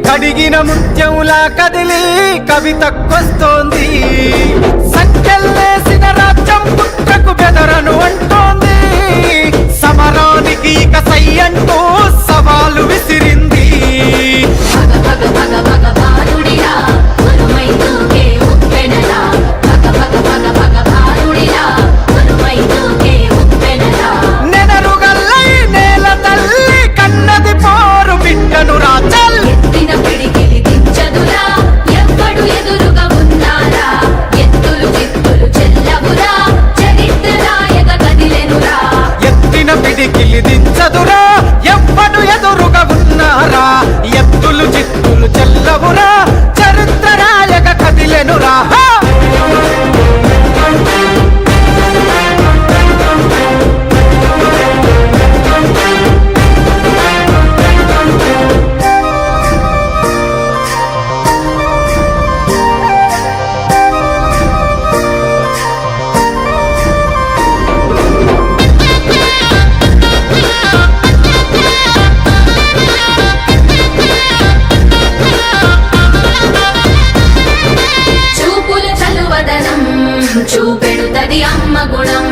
కడిగిన ముత్యంలా కదిలి కవితకొస్తోంది. సంకెళ్ళేసిన రాజ్యం పుట్టకు బెదరను అంటోంది. సమరానికి ఇక సై అంటూ సవాలు విసిరింది. నెనరుగల్లై నేల తల్లి కన్నది పోరు బిడ్డను రాజల్. పిడికిలి దించదురా ఎవ్వడు ఎదురుగా ఉన్నారా. ఎత్తులు చిత్తులు చెల్లవురా చరిత్ర రాయక కదిలెనురా. చూపెడుతది అమ్మ గుణం,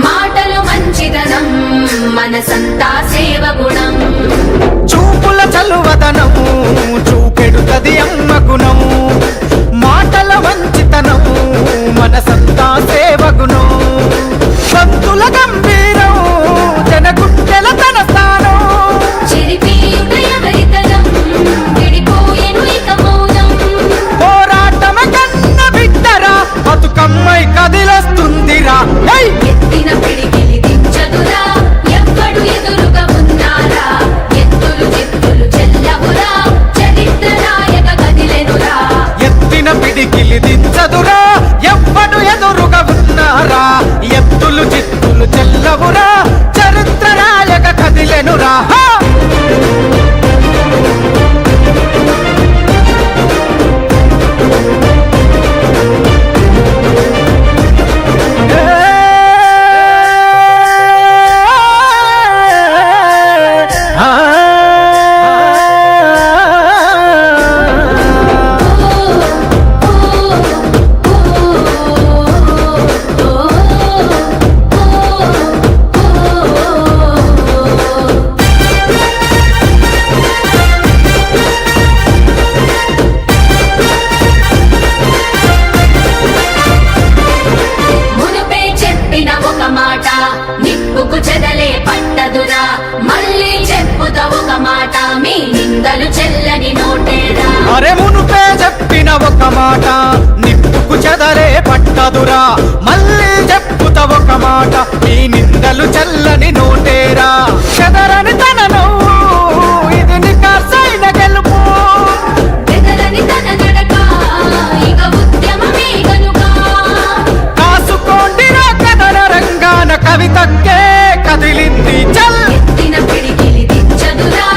మాటలు మంచిదనం, మనసంతా సేవ గుణం. చూపుల చలువదనం చూపెడుతది అమ్మ గుణం, మాటల మంచితనం, మనసంతా సేవ గుణం. సంతుల గంభీరం జనగుండెల తన స్థానం. చిరిపీయుడయవరితనం విడిపోయేను ఇక మౌనం. పోరాటమ కన్న బిడ్డరా బతుకమ్మై కదిలొస్తుందిరా. ఎత్తిన పిడికిలి దించదురా ఎవ్వడు ఎదురుగా ఉన్నారా. ఎత్తులు చిత్తులు చెల్లవురా చరిత్ర రాయక కదిలెనురా. ఎత్తిన పిడికిలి దించదురా ఎవ్వడు ఎదురుగా ఉన్నారా. ఎత్తులు చిత్తులు చెల్లవురా చరిత్ర రాయక కదిలెనురా. నిప్పుకు చెదలే పట్టదురా మళ్ళీ చెప్పుతా ఒక మాట. మీ నిందలు చెల్లని నోటేరా. అరే మునుపే చెప్పిన ఒక మాట నిప్పుకు చెదలే పట్టదురా. మళ్ళీ చెప్పుతా ఒక మాట మీ నిందలు చెల్లని నోటేరా. చెదరని తన నవ్వు ఇది నికార్సైన గెలుపు. బెదరని తన నడక ఇక ఉద్యమమే గనుక. కాసుకోండిరా కథన రంగాన కవితక్కే కదిలింది చల్. ఎత్తిన పిడికిలి దించదురా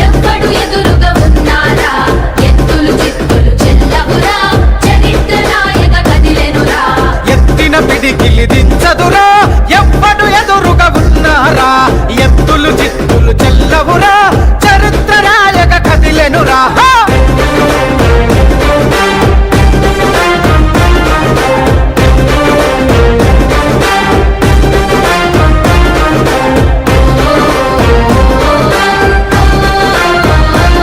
ఎవ్వడు ఎదురుగా ఉన్నారా. ఎత్తులు చిత్తులు చెల్లవురా చరిత్ర రాయక కదిలెనురా. ఎత్తిన పిడికిలి దించదురా ఎవ్వడు ఎదురుగా ఉన్నారా. ఎత్తులు చిత్తులు